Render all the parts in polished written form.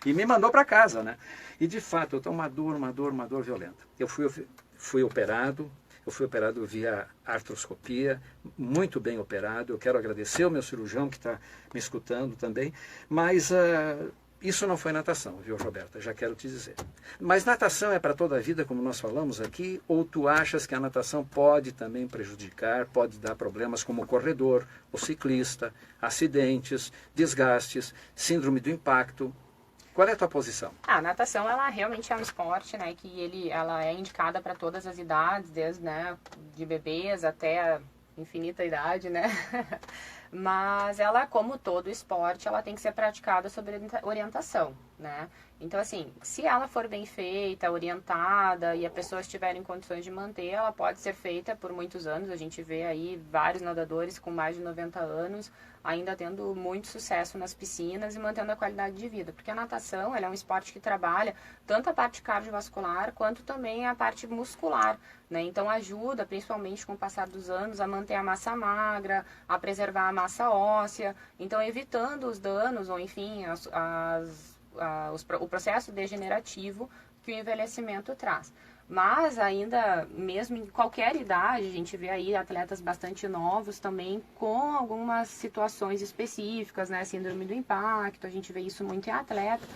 E me mandou para casa, né? E de fato, eu estou uma dor violenta. Eu fui operado, via artroscopia, muito bem operado. Eu quero agradecer ao meu cirurgião que está me escutando também, mas isso não foi natação, viu, Roberta? Já quero te dizer. Mas natação é para toda a vida, como nós falamos aqui, ou tu achas que a natação pode também prejudicar, pode dar problemas como o corredor, o ciclista, acidentes, desgastes, síndrome do impacto? Qual é a tua posição? A natação, ela realmente é um esporte, né, que ela é indicada para todas as idades, desde, né, de bebês até a infinita idade, né? Mas ela, como todo esporte, ela tem que ser praticada sob orientação, né? Então, assim, se ela for bem feita, orientada e a pessoa estiver em condições de manter, ela pode ser feita por muitos anos. A gente vê aí vários nadadores com mais de 90 anos ainda tendo muito sucesso nas piscinas e mantendo a qualidade de vida. Porque a natação, ela é um esporte que trabalha tanto a parte cardiovascular quanto também a parte muscular, né? Então ajuda, principalmente com o passar dos anos, a manter a massa magra, a preservar a massa óssea, então evitando os danos ou, enfim, o processo degenerativo que o envelhecimento traz. Mas ainda, mesmo em qualquer idade, a gente vê aí atletas bastante novos também com algumas situações específicas, né? Síndrome do impacto, a gente vê isso muito em atleta.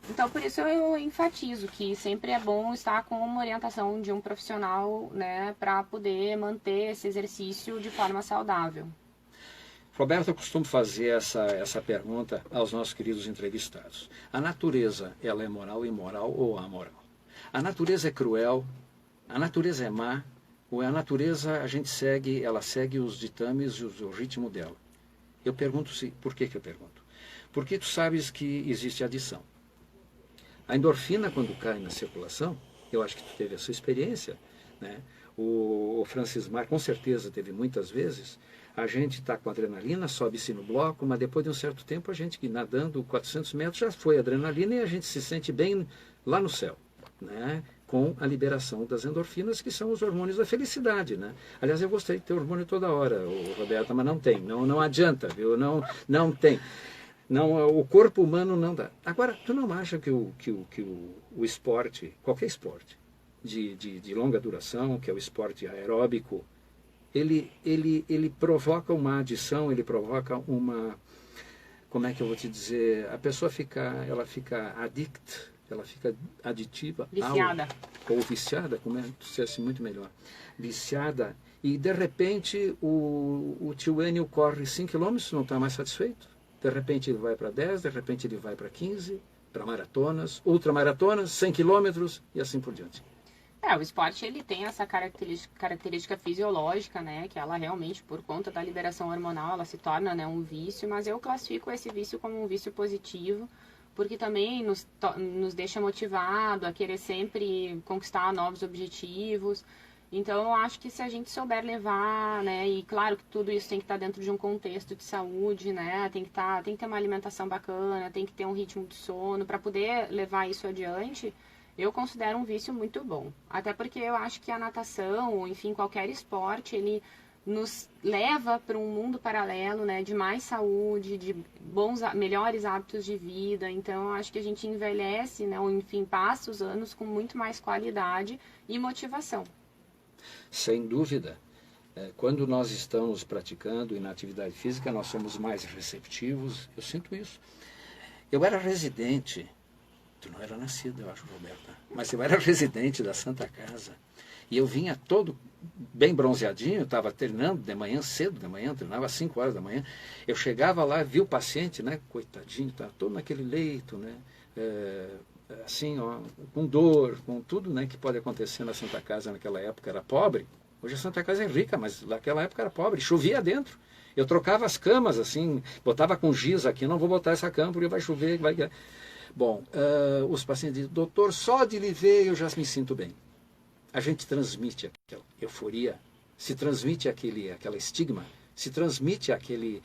Então, por isso eu enfatizo que sempre é bom estar com uma orientação de um profissional, né? Para poder manter esse exercício de forma saudável. Roberto, eu costumo fazer essa pergunta aos nossos queridos entrevistados. A natureza, ela é moral, imoral ou amoral? A natureza é cruel, a natureza é má, ou a natureza ela segue os ditames e o ritmo dela? Eu pergunto por que eu pergunto? Porque tu sabes que existe adição. A endorfina, quando cai na circulação, eu acho que tu teve essa experiência, né? O Francis Mar, com certeza, teve muitas vezes. A gente está com adrenalina, sobe-se no bloco, mas depois de um certo tempo, a gente que nadando 400 metros já foi adrenalina e a gente se sente bem lá no céu, né? Com a liberação das endorfinas, que são os hormônios da felicidade, né? Aliás, eu gostaria de ter hormônio toda hora, Roberta, mas não tem, não adianta, viu? Não tem. Não, o corpo humano não dá. Agora, tu não acha que o esporte, qualquer esporte de longa duração, que é o esporte aeróbico, ele provoca uma adição, ele provoca uma, como é que eu vou te dizer, a pessoa ela fica ela fica aditiva, viciada, ou viciada, como é que dissesse muito melhor, viciada, e de repente o tio Enio corre 5 km, não está mais satisfeito, de repente ele vai para 10, de repente ele vai para 15, para maratonas, ultramaratonas, 100 km e assim por diante. O esporte ele tem essa característica fisiológica, né, que ela realmente, por conta da liberação hormonal, ela se torna, né, um vício, mas eu classifico esse vício como um vício positivo, porque também nos deixa motivado a querer sempre conquistar novos objetivos. Então, eu acho que se a gente souber levar, né, e claro que tudo isso tem que estar dentro de um contexto de saúde, né, tem que ter uma alimentação bacana, tem que ter um ritmo de sono para poder levar isso adiante. Eu considero um vício muito bom. Até porque eu acho que a natação, ou enfim, qualquer esporte, ele nos leva para um mundo paralelo, né, de mais saúde, de melhores hábitos de vida. Então, eu acho que a gente envelhece, né, ou enfim, passa os anos com muito mais qualidade e motivação. Sem dúvida. Quando nós estamos praticando na atividade física, nós somos mais receptivos. Eu sinto isso. Eu era residente. Tu não era nascido, eu acho, Roberta. Mas eu era residente da Santa Casa. E eu vinha todo bem bronzeadinho, estava treinando de manhã, cedo de manhã, treinava às 5 horas da manhã. Eu chegava lá, vi o paciente, né, coitadinho, estava todo naquele leito, né, assim, ó, com dor, com tudo, né, que pode acontecer na Santa Casa naquela época. Era pobre. Hoje a Santa Casa é rica, mas naquela época era pobre. Chovia dentro. Eu trocava as camas, assim, botava com giz aqui, não vou botar essa cama porque vai chover, vai... Bom, os pacientes dizem, doutor, só de lhe ver eu já me sinto bem. A gente transmite aquela euforia, se transmite aquela estigma, se transmite aquele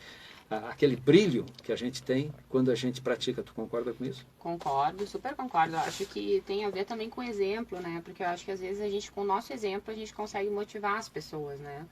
brilho que a gente tem quando a gente pratica. Tu concorda com isso? Concordo, super concordo. Eu acho que tem a ver também com exemplo, né? Porque eu acho que às vezes a gente, com o nosso exemplo, a gente consegue motivar as pessoas, né?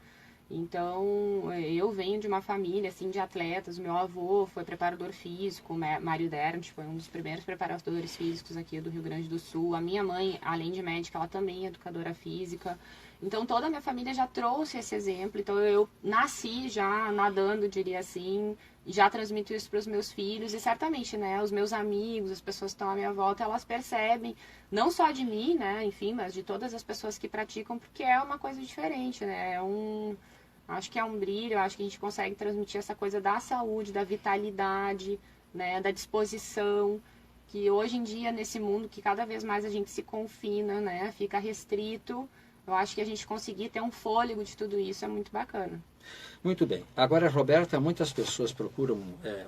Então, eu venho de uma família, assim, de atletas. Meu avô foi preparador físico, Mário Dernt, foi um dos primeiros preparadores físicos aqui do Rio Grande do Sul. A minha mãe, além de médica, ela também é educadora física. Então, toda a minha família já trouxe esse exemplo. Então, eu nasci já nadando, diria assim, já transmito isso para os meus filhos. E certamente, né, os meus amigos, as pessoas que estão à minha volta, elas percebem, não só de mim, né, enfim, mas de todas as pessoas que praticam, porque é uma coisa diferente, né, acho que é um brilho, acho que a gente consegue transmitir essa coisa da saúde, da vitalidade, né, da disposição, que hoje em dia, nesse mundo que cada vez mais a gente se confina, né, fica restrito, eu acho que a gente conseguir ter um fôlego de tudo isso é muito bacana. Muito bem. Agora, Roberta, muitas pessoas procuram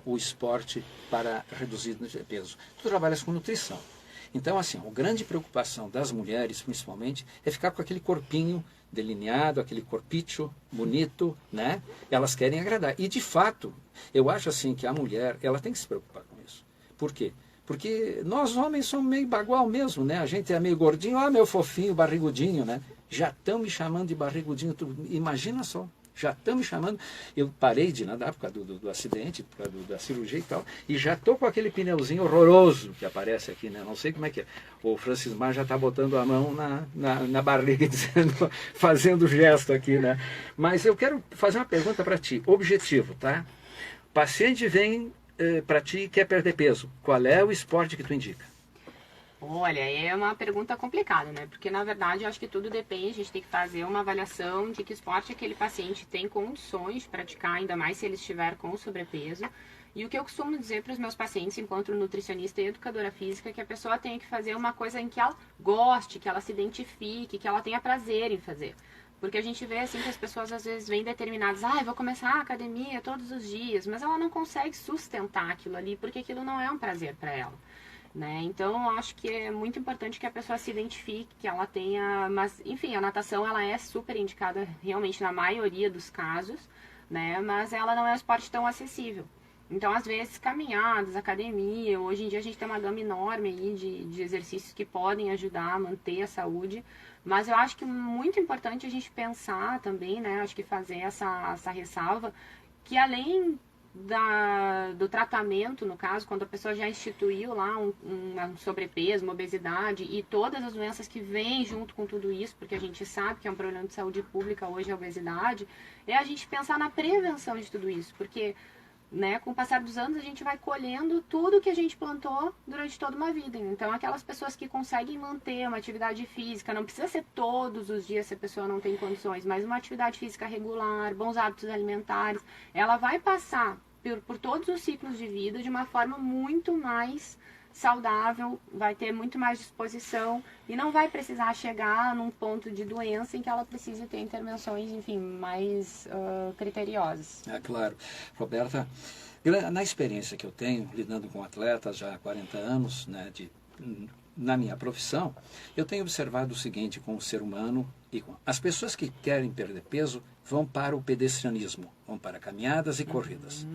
o esporte para reduzir o peso. Tu trabalhas com nutrição. Então, assim, a grande preocupação das mulheres, principalmente, é ficar com aquele corpinho delineado, aquele corpicho bonito, né? Elas querem agradar. E, de fato, eu acho assim que a mulher, ela tem que se preocupar com isso. Por quê? Porque nós homens somos meio bagual mesmo, né? A gente é meio gordinho, meu fofinho, barrigudinho, né? Já estão me chamando de barrigudinho, imagina só. Já estão me chamando, eu parei de nadar por causa do acidente, por causa da cirurgia e tal, e já estou com aquele pneuzinho horroroso que aparece aqui, né? Não sei como é que é. O Francis Mar já está botando a mão na barriga, dizendo, fazendo gesto aqui, né? Mas eu quero fazer uma pergunta para ti, objetivo, tá? Paciente vem para ti e quer perder peso, qual é o esporte que tu indica? Olha, é uma pergunta complicada, né? Porque, na verdade, eu acho que tudo depende, a gente tem que fazer uma avaliação de que esporte aquele paciente tem condições de praticar, ainda mais se ele estiver com sobrepeso. E o que eu costumo dizer para os meus pacientes, enquanto nutricionista e educadora física, é que a pessoa tem que fazer uma coisa em que ela goste, que ela se identifique, que ela tenha prazer em fazer. Porque a gente vê assim que as pessoas às vezes vêm determinadas, eu vou começar a academia todos os dias, mas ela não consegue sustentar aquilo ali, porque aquilo não é um prazer para ela. Né? Então, eu acho que é muito importante que a pessoa se identifique, que ela tenha... Mas, enfim, a natação, ela é super indicada realmente na maioria dos casos, né? Mas ela não é um esporte tão acessível. Então, às vezes, caminhadas, academia, hoje em dia a gente tem uma gama enorme aí de exercícios que podem ajudar a manter a saúde, mas eu acho que é muito importante a gente pensar também, né? Acho que fazer essa ressalva, que além do tratamento, no caso, quando a pessoa já instituiu lá um sobrepeso, uma obesidade e todas as doenças que vêm junto com tudo isso, porque a gente sabe que é um problema de saúde pública hoje a obesidade, é a gente pensar na prevenção de tudo isso, porque, né, com o passar dos anos a gente vai colhendo tudo que a gente plantou durante toda uma vida. Então, aquelas pessoas que conseguem manter uma atividade física, não precisa ser todos os dias se a pessoa não tem condições, mas uma atividade física regular, bons hábitos alimentares, ela vai passar por todos os ciclos de vida de uma forma muito mais saudável, vai ter muito mais disposição e não vai precisar chegar num ponto de doença em que ela precise ter intervenções, enfim, mais criteriosas. É claro. Roberta, na experiência que eu tenho, lidando com atletas já há 40 anos, né, na minha profissão, eu tenho observado o seguinte com o ser humano e com as pessoas que querem perder peso vão para o pedestrianismo, vão para caminhadas e corridas.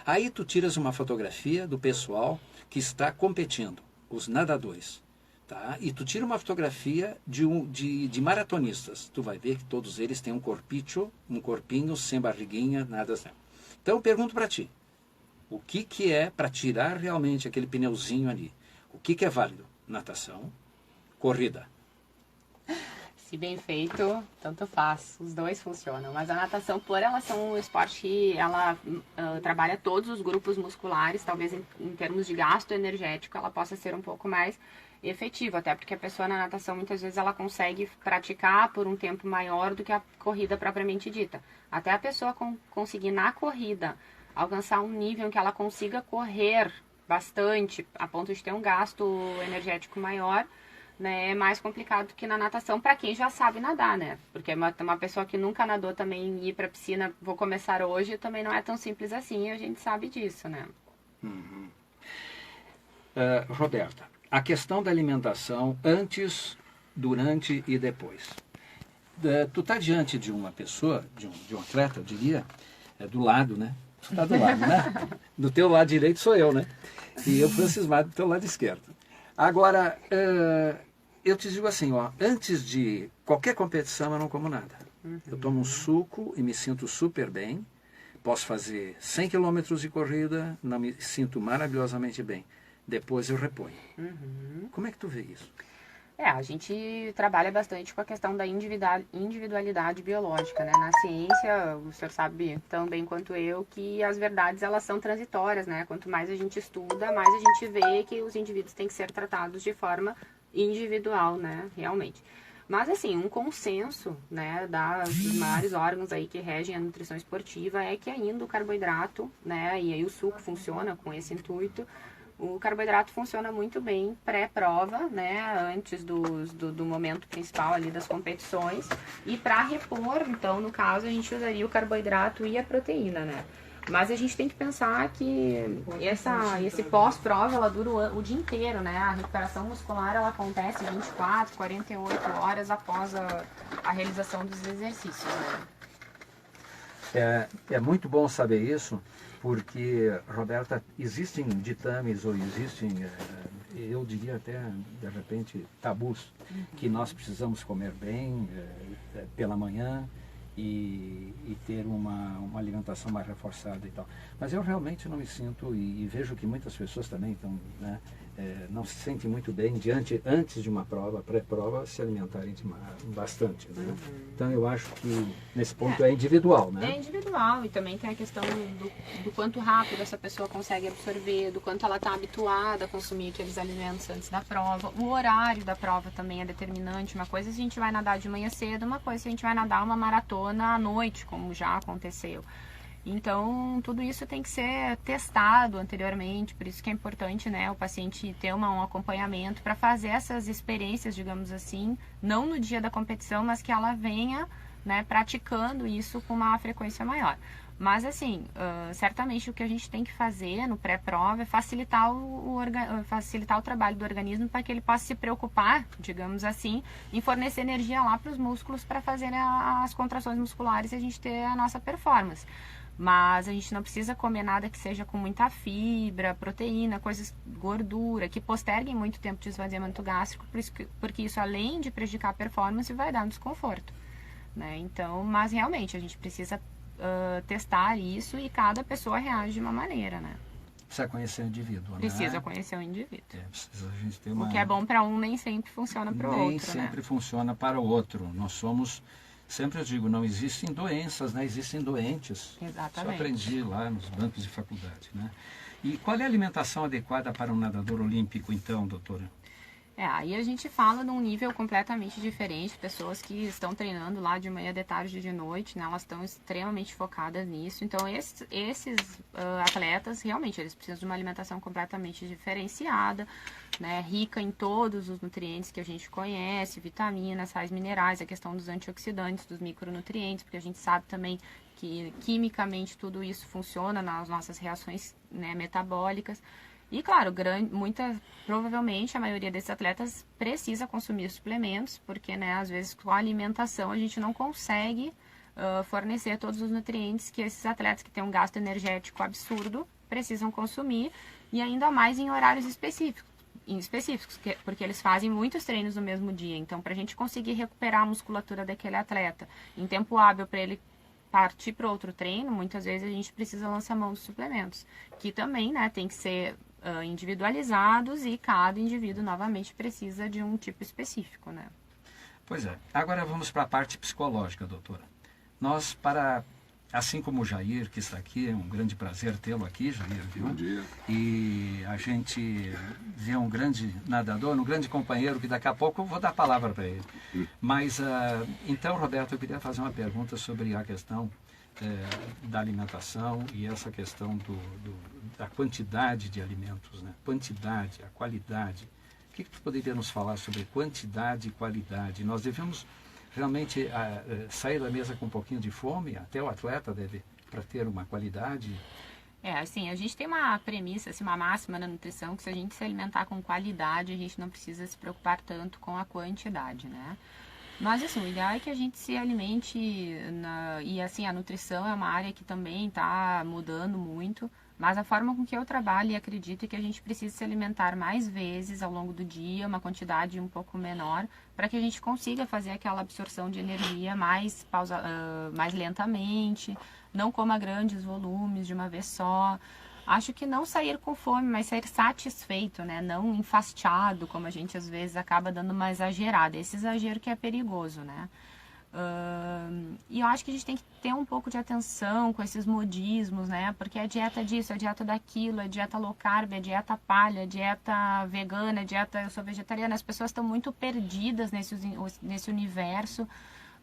Aí tu tiras uma fotografia do pessoal que está competindo, os nadadores, tá? E tu tira uma fotografia de maratonistas, tu vai ver que todos eles têm um corpinho sem barriguinha, nada assim. Então eu pergunto para ti, o que é para tirar realmente aquele pneuzinho ali? O que é válido? Natação, corrida. Se bem feito, tanto faz, os dois funcionam. Mas a natação, por ela ser um esporte que ela trabalha todos os grupos musculares, talvez em termos de gasto energético ela possa ser um pouco mais efetiva, até porque a pessoa na natação muitas vezes ela consegue praticar por um tempo maior do que a corrida propriamente dita. Até a pessoa conseguir na corrida alcançar um nível em que ela consiga correr bastante, a ponto de ter um gasto energético maior, né, é mais complicado que na natação para quem já sabe nadar, né? Porque uma pessoa que nunca nadou também ir para a piscina, vou começar hoje, também não é tão simples assim, a gente sabe disso, né? Uhum. Roberta, a questão da alimentação antes, durante e depois. Tu tá diante de uma pessoa, de um atleta, eu diria, do lado, né? Tu tá do lado, né? Do teu lado direito sou eu, né? E eu, Francis Mar, do teu lado esquerdo. Agora, eu te digo assim, ó, antes de qualquer competição eu não como nada. Eu tomo um suco e me sinto super bem. Posso fazer 100 quilômetros de corrida, não me sinto maravilhosamente bem. Depois eu reponho. Como é que tu vê isso? A gente trabalha bastante com a questão da individualidade biológica, né? Na ciência, o senhor sabe tão bem quanto eu que as verdades elas são transitórias, né? Quanto mais a gente estuda, mais a gente vê que os indivíduos têm que ser tratados de forma individual, né? Realmente. Mas assim, um consenso, né, dos maiores órgãos aí que regem a nutrição esportiva é que ainda o carboidrato, né, e aí o suco funciona com esse intuito. O carboidrato funciona muito bem pré-prova, né, antes do momento principal ali das competições. E para repor, então, no caso, a gente usaria o carboidrato e a proteína, né? Mas a gente tem que pensar que esse pós-prova, ela dura o dia inteiro, né? A recuperação muscular, ela acontece 24, 48 horas após a realização dos exercícios, né? É muito bom saber isso, porque, Roberta, existem ditames ou existem, eu diria até, de repente, tabus, que nós precisamos comer bem pela manhã e ter uma alimentação mais reforçada e tal. Mas eu realmente não me sinto, e vejo que muitas pessoas também estão, né, não se sentem muito bem antes de uma prova, pré-prova, se alimentarem bastante. Né? Então eu acho que nesse ponto é individual, né? É individual, e também tem a questão do quanto rápido essa pessoa consegue absorver, do quanto ela está habituada a consumir aqueles alimentos antes da prova. O horário da prova também é determinante. Uma coisa é se a gente vai nadar de manhã cedo, uma coisa é se a gente vai nadar uma maratona à noite, como já aconteceu. Então, tudo isso tem que ser testado anteriormente, por isso que é importante, né, o paciente ter um acompanhamento para fazer essas experiências, digamos assim, não no dia da competição, mas que ela venha, né, praticando isso com uma frequência maior. Mas, assim, certamente o que a gente tem que fazer no pré-prova é facilitar o trabalho do organismo para que ele possa se preocupar, digamos assim, em fornecer energia lá para os músculos para fazer as contrações musculares e a gente ter a nossa performance. Mas a gente não precisa comer nada que seja com muita fibra, proteína, coisas, gordura, que posterguem muito tempo de esvaziamento gástrico, porque isso, além de prejudicar a performance, vai dar um desconforto, né? Então, mas realmente, a gente precisa testar isso e cada pessoa reage de uma maneira, né? Precisa conhecer o indivíduo, Precisa conhecer o indivíduo. Precisa a gente ter uma... O que é bom para um nem sempre funciona para o outro, Nem sempre funciona para o outro. Nós somos... Sempre eu digo, não existem doenças, né? Existem doentes. Exatamente. Isso eu aprendi lá nos bancos de faculdade, né? E qual é a alimentação adequada para um nadador olímpico, então, doutora? Aí a gente fala num nível completamente diferente, pessoas que estão treinando lá de manhã, de tarde e de noite, né? Elas estão extremamente focadas nisso. Então, esses atletas, realmente, eles precisam de uma alimentação completamente diferenciada, né? Rica em todos os nutrientes que a gente conhece, vitaminas, sais minerais, a questão dos antioxidantes, dos micronutrientes, porque a gente sabe também que quimicamente tudo isso funciona nas nossas reações, né, metabólicas. E claro, provavelmente a maioria desses atletas precisa consumir suplementos, porque, né, às vezes com a alimentação a gente não consegue fornecer todos os nutrientes que esses atletas que têm um gasto energético absurdo precisam consumir, e ainda mais em horários específicos, porque eles fazem muitos treinos no mesmo dia. Então, para a gente conseguir recuperar a musculatura daquele atleta em tempo hábil para ele partir para outro treino, muitas vezes a gente precisa lançar mão dos suplementos, que também, né, tem que ser individualizados, e cada indivíduo novamente precisa de um tipo específico, né? Pois é. Agora vamos para a parte psicológica, doutora. Nós, assim como o Jair, que está aqui, é um grande prazer tê-lo aqui, Jair, viu? Bom dia. E a gente vê um grande nadador, um grande companheiro, que daqui a pouco eu vou dar a palavra para ele. Mas, então, Roberto, eu queria fazer uma pergunta sobre a questão da alimentação e essa questão da quantidade de alimentos, né? Quantidade, a qualidade. O que tu poderia nos falar sobre quantidade e qualidade? Nós devemos realmente sair da mesa com um pouquinho de fome, até o atleta deve, para ter uma qualidade. Assim, a gente tem uma premissa, assim, uma máxima na nutrição, que se a gente se alimentar com qualidade, a gente não precisa se preocupar tanto com a quantidade, né? Mas, assim, o ideal é que a gente se alimente, e assim, a nutrição é uma área que também está mudando muito, Mas a forma com que eu trabalho e acredito é que a gente precisa se alimentar mais vezes ao longo do dia, uma quantidade um pouco menor, para que a gente consiga fazer aquela absorção de energia mais lentamente, não coma grandes volumes de uma vez só. Acho que não sair com fome, mas sair satisfeito, né? Não enfastiado, como a gente às vezes acaba dando uma exagerada. Esse exagero que é perigoso, né? E eu acho que a gente tem que ter um pouco de atenção com esses modismos, né? Porque é dieta disso, é dieta daquilo, é dieta low carb, é dieta palha, é dieta vegana, é dieta eu sou vegetariana. As pessoas estão muito perdidas nesse universo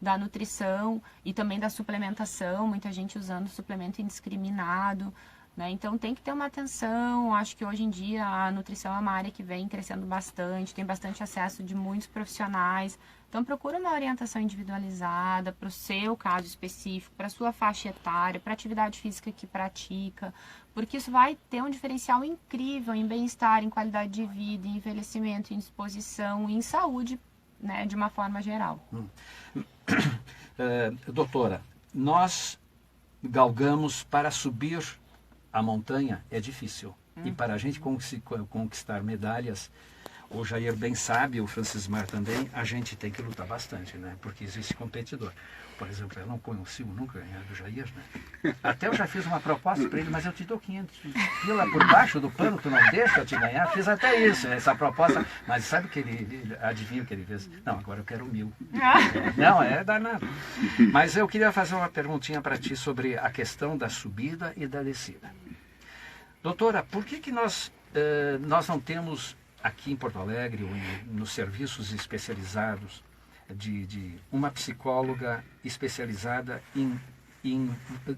da nutrição e também da suplementação, muita gente usando suplemento indiscriminado, né? Então tem que ter uma atenção. Acho que hoje em dia a nutrição é uma área que vem crescendo bastante, tem bastante acesso de muitos profissionais. Então procura uma orientação individualizada para o seu caso específico, para a sua faixa etária, para a atividade física que pratica, porque isso vai ter um diferencial incrível em bem-estar, em qualidade de vida, em envelhecimento, em disposição, em saúde, né, de uma forma geral. Doutora, nós galgamos para subir a montanha, é difícil. E para a gente conquistar medalhas, o Jair bem sabe, o Francismar também, a gente tem que lutar bastante, né? Porque existe competidor. Por exemplo, eu não consigo nunca ganhar do Jair, né? Até eu já fiz uma proposta para ele, mas eu te dou 500 pila por baixo do pano, tu não deixa eu te ganhar. Fiz até isso, essa proposta. Mas sabe o que ele adivinha o que ele fez? Não, agora eu quero 1000. Não, é danado. Mas eu queria fazer uma perguntinha para ti sobre a questão da subida e da descida. Doutora, por que nós não temos aqui em Porto Alegre, ou nos serviços especializados, de uma psicóloga especializada em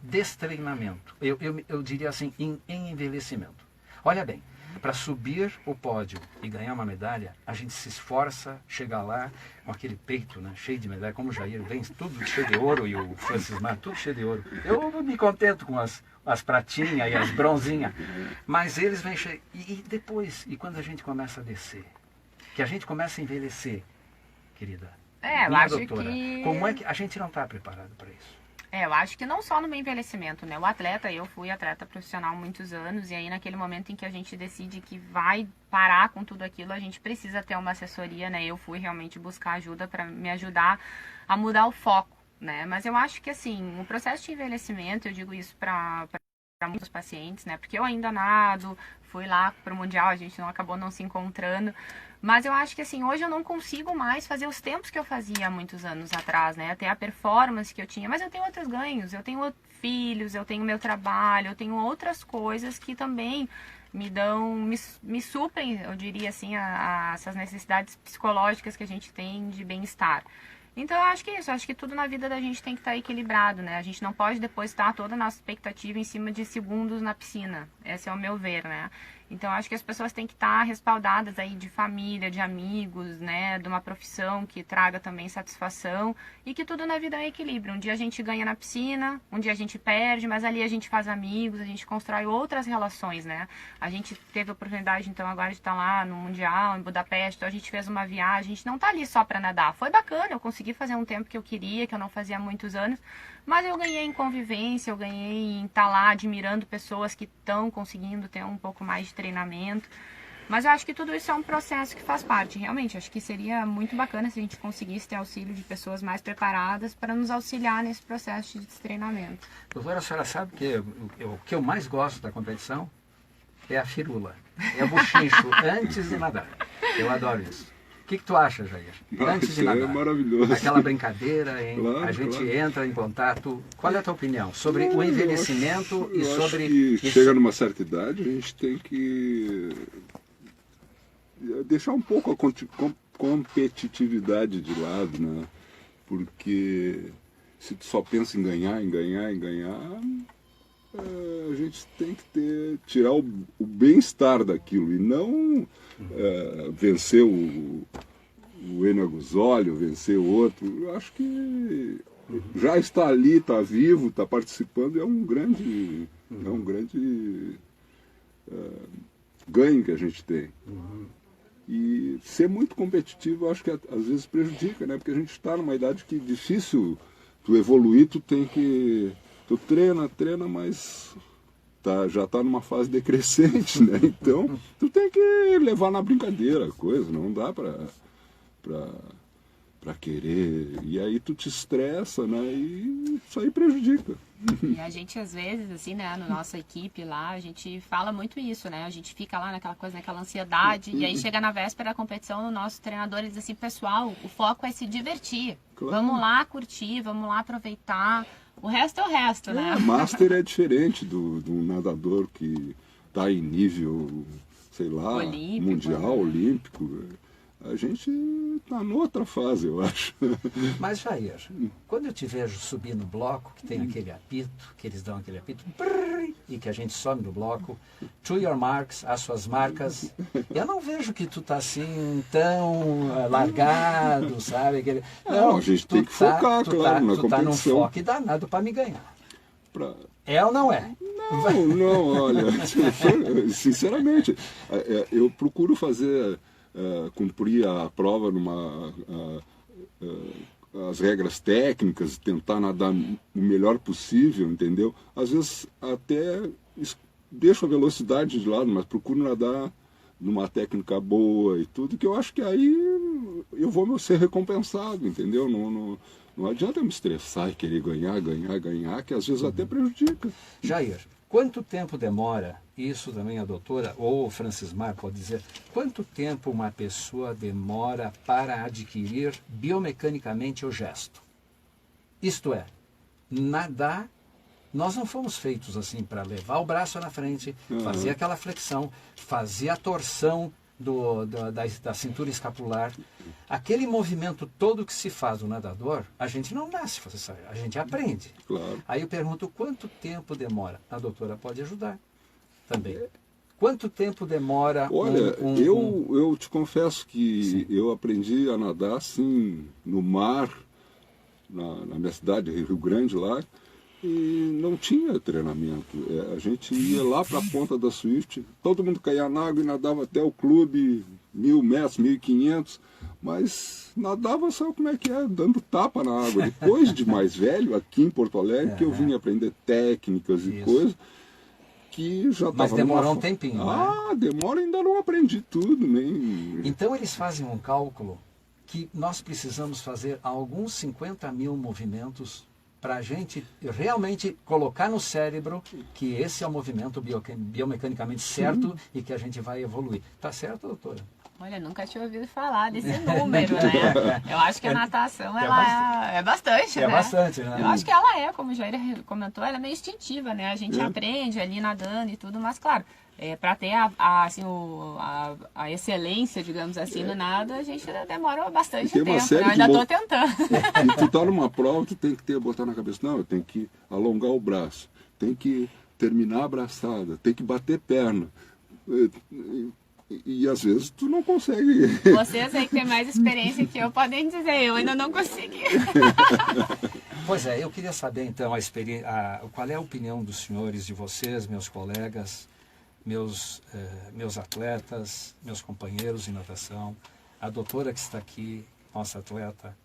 destreinamento? Eu diria assim, em envelhecimento. Olha bem, para subir o pódio e ganhar uma medalha, a gente se esforça, chega lá com aquele peito, né, cheio de medalha, como o Jair vem, tudo cheio de ouro, e o Francismar, tudo cheio de ouro. Eu me contento com as pratinhas e as bronzinhas, mas eles vêm cheios. E depois, e quando a gente começa a descer, que a gente começa a envelhecer, querida, eu acho doutora, que... como é que a gente não está preparado para isso? Eu acho que não só no envelhecimento, né? O atleta, eu fui atleta profissional há muitos anos, e aí naquele momento em que a gente decide que vai parar com tudo aquilo, a gente precisa ter uma assessoria, né? Eu fui realmente buscar ajuda para me ajudar a mudar o foco, né? Mas eu acho que, assim, o processo de envelhecimento, eu digo isso para muitos pacientes, né? Porque eu ainda nado, fui lá para o Mundial, a gente acabou não se encontrando. Mas eu acho que, assim, hoje eu não consigo mais fazer os tempos que eu fazia há muitos anos atrás, né? Até a performance que eu tinha. Mas eu tenho outros ganhos, eu tenho filhos, eu tenho meu trabalho, eu tenho outras coisas que também me suprem, eu diria assim, essas necessidades psicológicas que a gente tem de bem-estar. Então eu acho que é isso, eu acho que tudo na vida da gente tem que estar equilibrado, né? A gente não pode depositar toda a nossa expectativa em cima de segundos na piscina. Esse é o meu ver, né? Então acho que as pessoas têm que estar respaldadas aí de família, de amigos, né? De uma profissão que traga também satisfação, e que tudo na vida é equilíbrio. Um dia a gente ganha na piscina, um dia a gente perde, mas ali a gente faz amigos, a gente constrói outras relações, né? A gente teve a oportunidade então agora de estar lá no Mundial, em Budapeste, então a gente fez uma viagem, a gente não tá ali só para nadar. Foi bacana, eu consegui fazer um tempo que eu queria, que eu não fazia há muitos anos, mas eu ganhei em convivência, eu ganhei em estar lá admirando pessoas que estão conseguindo ter um pouco mais de treinamento. Mas eu acho que tudo isso é um processo que faz parte, realmente. Acho que seria muito bacana se a gente conseguisse ter auxílio de pessoas mais preparadas para nos auxiliar nesse processo de treinamento. Doutora, a senhora sabe que o que eu mais gosto da competição é a firula, é o buchincho antes de nadar. Eu adoro isso. O que tu acha, Jair? Antes de nadar, é maravilhoso. Aquela brincadeira, Claro, a gente claro. entra em contato. Qual é a tua opinião sobre o envelhecimento e sobre... Acho que chega numa certa idade, a gente tem que deixar um pouco a competitividade de lado, né? Porque se tu só pensa em ganhar, a gente tem que tirar o bem-estar daquilo e não vencer o Enio Aguzoli, vencer o outro. Eu acho que já está ali, está vivo, está participando, é um grande ganho que a gente tem. E ser muito competitivo, eu acho que às vezes prejudica, né? Porque a gente está numa idade que é difícil tu evoluir, tu treina, mas já tá numa fase decrescente, né? Então, tu tem que levar na brincadeira a coisa, não dá para querer. E aí tu te estressa, né? E isso aí prejudica. E a gente, às vezes, assim, né, na nossa equipe lá, a gente fala muito isso, né? A gente fica lá naquela coisa, naquela ansiedade, e aí chega na véspera da competição, o nosso treinador diz assim, pessoal, o foco é se divertir. Claro. Vamos lá curtir, vamos lá aproveitar. O resto é o resto, né? Master é diferente do nadador que está em nível, sei lá, Olímpico, mundial, né? olímpico. A gente está noutra fase, eu acho. Mas, Jair, quando eu te vejo subir no bloco, que tem aquele apito, que eles dão aquele apito, brrr, e que a gente sobe no bloco, to your marks, as suas marcas, eu não vejo que tu tá assim tão largado, sabe? Não, a gente tem que focar, claro, na tu tá num competição. foco danado para me ganhar. Pra... É ou não é? Não, olha, sinceramente, eu procuro fazer, cumprir a prova as regras técnicas, tentar nadar o melhor possível, entendeu? Às vezes até deixo a velocidade de lado, mas procuro nadar numa técnica boa e tudo, que eu acho que aí eu vou ser recompensado, entendeu? Não adianta eu me estressar e querer ganhar, que às vezes até prejudica. Jair, quanto tempo demora, isso também a doutora, ou o Francismar pode dizer, quanto tempo uma pessoa demora para adquirir biomecanicamente o gesto? Isto é, nadar, nós não fomos feitos assim para levar o braço na frente, fazer aquela flexão, fazer a torção da cintura escapular. Aquele movimento todo que se faz do nadador, a gente não nasce fazendo isso, a gente aprende. Claro. Aí eu pergunto, quanto tempo demora? A doutora pode ajudar também. Quanto tempo demora? Olha, eu te confesso que eu aprendi a nadar assim, no mar, na minha cidade, Rio Grande, lá, e não tinha treinamento. A gente ia lá para a ponta da Swift, todo mundo caía na água e nadava até o clube, 1.000 metros, 1.500, mas nadava, sabe como é que é, dando tapa na água. Depois de mais velho, aqui em Porto Alegre, que eu vim aprender técnicas e coisas, que já estava... Mas demorou um tempinho, né? Demora, ainda não aprendi tudo, nem... Então eles fazem um cálculo que nós precisamos fazer alguns 50.000 movimentos para a gente realmente colocar no cérebro que esse é o movimento biomecanicamente certo e que a gente vai evoluir. Tá certo, doutora? Olha, nunca tinha ouvido falar desse número, né? Eu acho que a natação, ela é bastante, né? É bastante, né? Eu acho que ela como o Jair comentou, ela é meio instintiva, né? A gente aprende ali nadando e tudo, mas claro, para ter a excelência, digamos assim, no nada, a gente demora bastante tempo. Eu ainda estou tentando. E tu tá numa prova, tu tem que botar na cabeça, não, eu tenho que alongar o braço, tem que terminar a abraçada, tem que bater perna. E às vezes tu não consegue. Vocês aí que têm mais experiência que eu podem dizer, eu ainda não consegui. Pois é, eu queria saber então qual é a opinião dos senhores, de vocês, meus colegas, meus atletas, meus companheiros em natação, a doutora que está aqui, nossa atleta.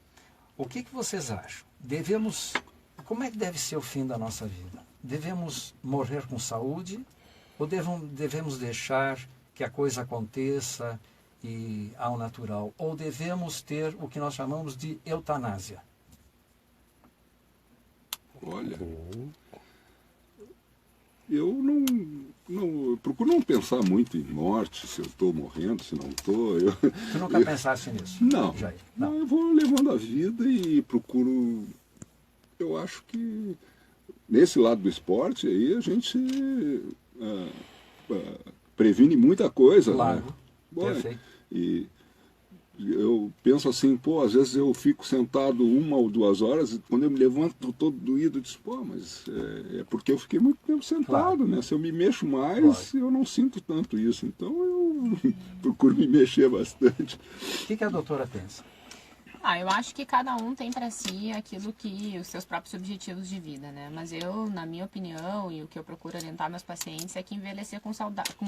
O que vocês acham? Como é que deve ser o fim da nossa vida? Devemos morrer com saúde ou devemos deixar que a coisa aconteça e ao natural? Ou devemos ter o que nós chamamos de eutanásia? Olha, eu eu procuro não pensar muito em morte, se eu estou morrendo, se não estou. Tu nunca pensaste nisso? Não, Jair? Não, eu vou levando a vida e procuro. Eu acho que nesse lado do esporte aí a gente previne muita coisa. Claro, né? Bom, perfeito. E eu penso assim, às vezes eu fico sentado 1 ou 2 horas e quando eu me levanto tô todo doído, eu disse, mas é porque eu fiquei muito tempo sentado, Claro. né? Se eu me mexo mais, eu não sinto tanto isso. Então eu procuro me mexer bastante. O que a doutora pensa? Eu acho que cada um tem para si aquilo que os seus próprios objetivos de vida, né? Mas eu, na minha opinião, e o que eu procuro orientar meus pacientes é que envelhecer com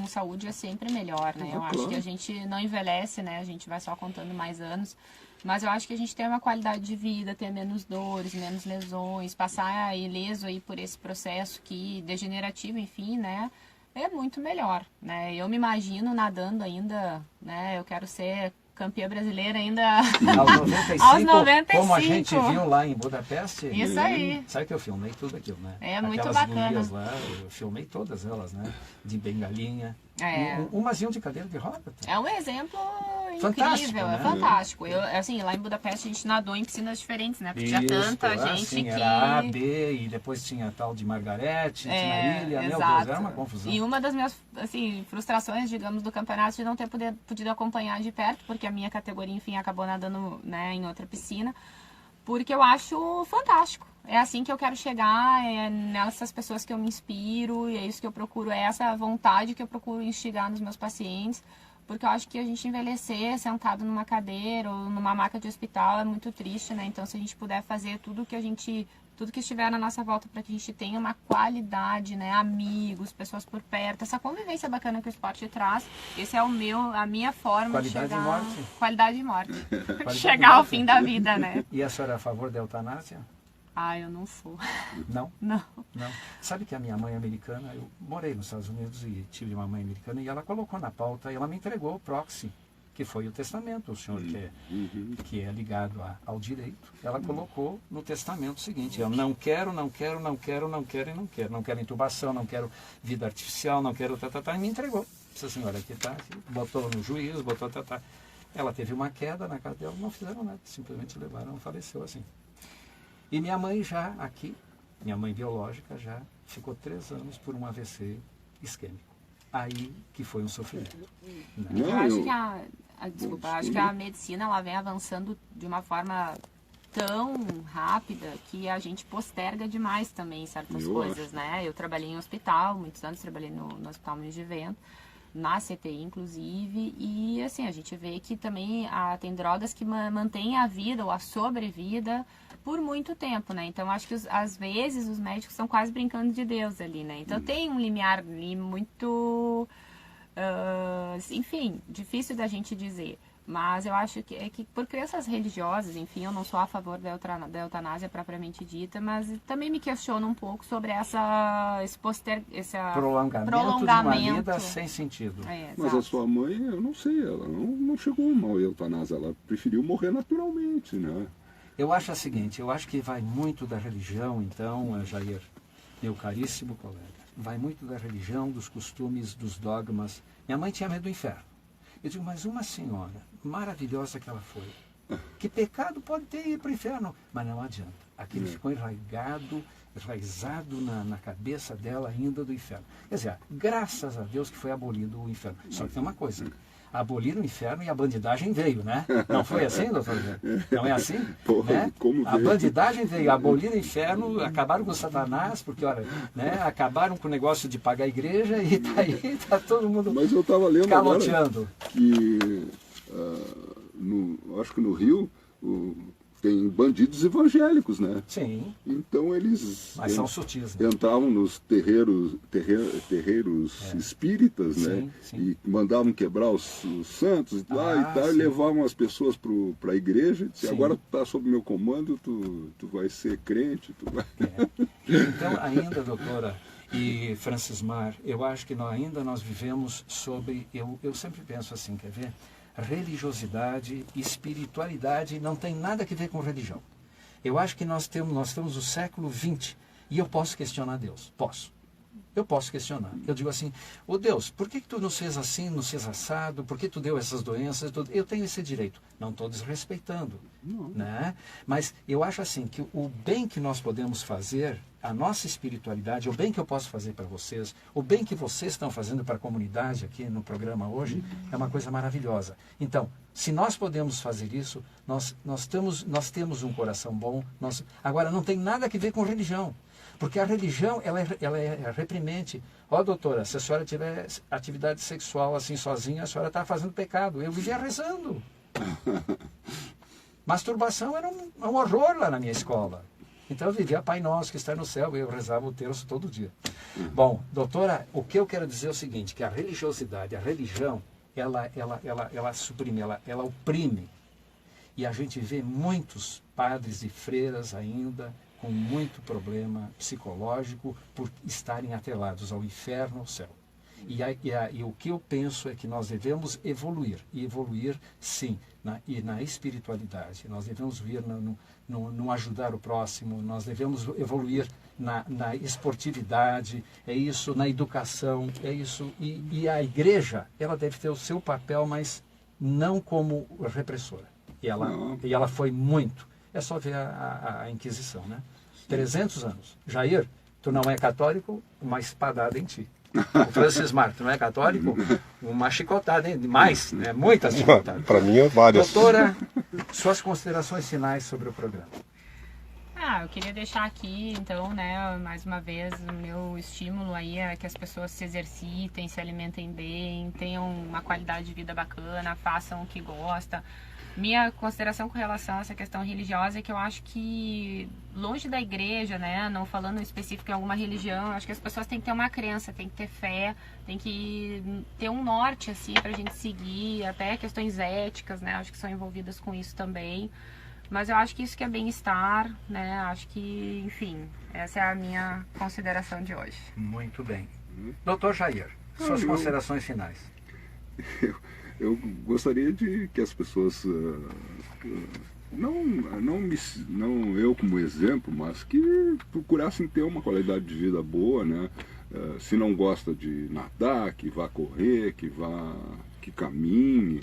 saúde é sempre melhor, né? Eu acho que a gente não envelhece, né? A gente vai só contando mais anos. Mas eu acho que a gente tem uma qualidade de vida, ter menos dores, menos lesões, passar ileso aí por esse processo degenerativo, enfim, né? É muito melhor, né? Eu me imagino nadando ainda, né? Eu quero ser campeã brasileira ainda aos 95, como a gente viu lá em Budapeste. Isso aí. Sabe que eu filmei tudo aquilo, né? É muito Aquelas bacana. gurias lá, eu filmei todas elas, né? De bengalinha. É. Umas iam de cadeira de roda. É um exemplo Fantástico, incrível, né? é fantástico. Assim, lá em Budapeste a gente nadou em piscinas diferentes, né? Porque tinha tanta gente sim, que... era A, B, e depois tinha a tal de Margarete, tinha Ilha, meu Deus, era uma confusão. E uma das minhas, assim, frustrações, digamos, do campeonato de não ter podido acompanhar de perto, porque a minha categoria, enfim, acabou nadando, né, em outra piscina, porque eu acho fantástico. É assim que eu quero chegar, é nessas pessoas que eu me inspiro, e é isso que eu procuro, é essa vontade que eu procuro instigar nos meus pacientes, porque eu acho que a gente envelhecer sentado numa cadeira ou numa maca de hospital é muito triste, né? Então, se a gente puder fazer tudo que estiver na nossa volta para que a gente tenha uma qualidade, né? Amigos, pessoas por perto, essa convivência bacana que o esporte traz, esse é a minha forma de chegar... Qualidade de morte. Chegar ao fim da vida, né? E a senhora é a favor da eutanásia? Eu não sou. Não? Não. Sabe que a minha mãe americana, eu morei nos Estados Unidos e tive uma mãe americana, e ela colocou na pauta, e ela me entregou o proxy, que foi o testamento, o senhor que é ligado ao direito, ela colocou no testamento o seguinte: eu não quero intubação, não quero vida artificial, não quero e me entregou. Essa senhora aqui está, botou no juiz, botou Ela teve uma queda na casa dela, não fizeram nada, simplesmente levaram, faleceu assim. E minha mãe já aqui, minha mãe biológica já ficou 3 anos por um AVC isquêmico. Aí que foi um sofrimento. Né? Eu acho que acho que a medicina ela vem avançando de uma forma tão rápida que a gente posterga demais também certas coisas, né? Eu trabalhei em hospital, muitos anos trabalhei no Hospital Moinhos de Vento, na CTI inclusive, e assim, a gente vê que também tem drogas que mantêm a vida ou a sobrevida por muito tempo, né? Então, acho que às vezes os médicos estão quase brincando de Deus ali, né? Então, tem um limiar ali muito, enfim, difícil da gente dizer. Mas eu acho que por crenças religiosas, enfim, eu não sou a favor da eutanásia propriamente dita, mas também me questiono um pouco sobre esse prolongamento de uma vida sem sentido. Mas a sua mãe, eu não sei, ela não chegou mal à eutanásia, ela preferiu morrer naturalmente, né? Eu acho o seguinte, eu acho que vai muito da religião, então, Jair, meu caríssimo colega, vai muito da religião, dos costumes, dos dogmas. Minha mãe tinha medo do inferno. Eu digo, mas uma senhora maravilhosa que ela foi, que pecado pode ter ir para o inferno? Mas não adianta. Aquilo ficou enraizado na cabeça dela ainda do inferno. Quer dizer, graças a Deus que foi abolido o inferno. Só que tem uma coisa, aboliram o inferno e a bandidagem veio, né? Não foi assim, doutor? Não é assim? Né? A bandidagem veio, aboliram o inferno, acabaram com Satanás, porque, olha, né? Acabaram com o negócio de pagar a igreja e tá aí, tá todo mundo. Mas eu estava lendo caloteando. Agora que, acho que no Rio, tem bandidos evangélicos, né? Sim. Então eles... Mas são sutis, né? Entravam nos terreiros espíritas, né? Sim. E mandavam quebrar os santos e tal, e levavam as pessoas para a igreja e disseram, agora tu está sob meu comando, tu vai ser crente, tu vai... Então, ainda, doutora e Francis Mar, eu acho que nós vivemos sobre... Eu sempre penso assim, quer ver? Religiosidade, espiritualidade não tem nada a ver com religião. Eu acho que nós temos o século XX e eu posso questionar Deus. Eu posso questionar. Eu digo assim, Deus, por que tu nos fez assim, nos fez assado? Por que tu deu essas doenças? Eu tenho esse direito. Não estou desrespeitando. Né? Mas eu acho assim, que o bem que nós podemos fazer, a nossa espiritualidade, o bem que eu posso fazer para vocês, o bem que vocês estão fazendo para a comunidade aqui no programa hoje, é uma coisa maravilhosa. Então, se nós podemos fazer isso, nós temos um coração bom. Agora, não tem nada a ver com religião. Porque a religião, ela é reprimente. Doutora, se a senhora tiver atividade sexual assim sozinha, a senhora está fazendo pecado. Eu vivia rezando. Masturbação era um horror lá na minha escola. Então eu vivia Pai Nosso que está no céu e eu rezava o terço todo dia. Bom, doutora, o que eu quero dizer é o seguinte, que a religiosidade, a religião, ela suprime, ela oprime. E a gente vê muitos padres e freiras ainda com muito problema psicológico por estarem atrelados ao inferno, ao céu. E o que eu penso é que nós devemos evoluir, e evoluir sim, na espiritualidade. Nós devemos vir no ajudar o próximo, nós devemos evoluir na esportividade, é isso, na educação, é isso. E a igreja, ela deve ter o seu papel, mas não como repressora. E ela foi muito. É só ver a Inquisição, né? 300 anos. Jair, tu não é católico, uma espadada em ti. O Francis Mark, tu não é católico, uma chicotada, hein? Mais, né? Muitas chicotadas. Para mim, várias. Doutora, suas considerações finais sobre o programa. Eu queria deixar aqui, então, né, mais uma vez, o meu estímulo aí é que as pessoas se exercitem, se alimentem bem, tenham uma qualidade de vida bacana, façam o que gostam. Minha consideração com relação a essa questão religiosa é que eu acho que, longe da igreja, né, não falando específico em alguma religião, eu acho que as pessoas têm que ter uma crença, têm que ter fé, têm que ter um norte, assim, pra gente seguir, até questões éticas, né, acho que são envolvidas com isso também. Mas eu acho que isso que é bem-estar, né, acho que, enfim, essa é a minha consideração de hoje. Muito bem. Doutor Jair, suas considerações finais. Eu gostaria de que as pessoas, não eu como exemplo, mas que procurassem ter uma qualidade de vida boa, né? Se não gosta de nadar, que vá correr, que caminhe,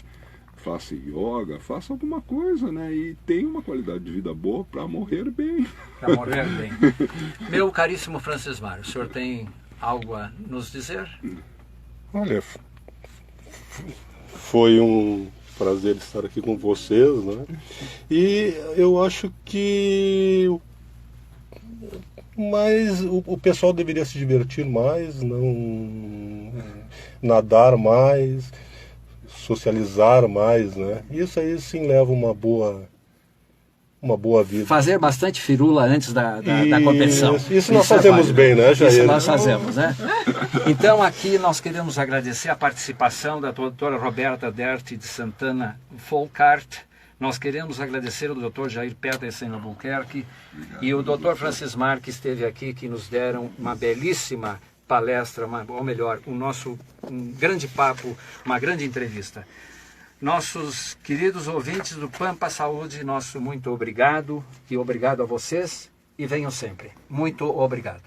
faça yoga, faça alguma coisa, né? E tenha uma qualidade de vida boa para morrer bem. Para morrer bem. Meu caríssimo Francis Mário, o senhor tem algo a nos dizer? Olha, foi um prazer estar aqui com vocês, né? E eu acho que o pessoal deveria se divertir mais, não nadar mais, socializar mais, né? Isso aí sim leva uma boa vida. Fazer bastante firula antes da competição. Isso nós fazemos bem, né, Jair? Isso nós fazemos, né? Então aqui nós queremos agradecer a participação da doutora Roberta Derti de Santana Folcart. Nós queremos agradecer o doutor Jair Petersen Albuquerque e o doutor Francis Mark, que esteve aqui, que nos deram uma belíssima palestra, ou melhor, um grande papo, uma grande entrevista. Nossos queridos ouvintes do Pampa Saúde, nosso muito obrigado, e obrigado a vocês, e venham sempre. Muito obrigado.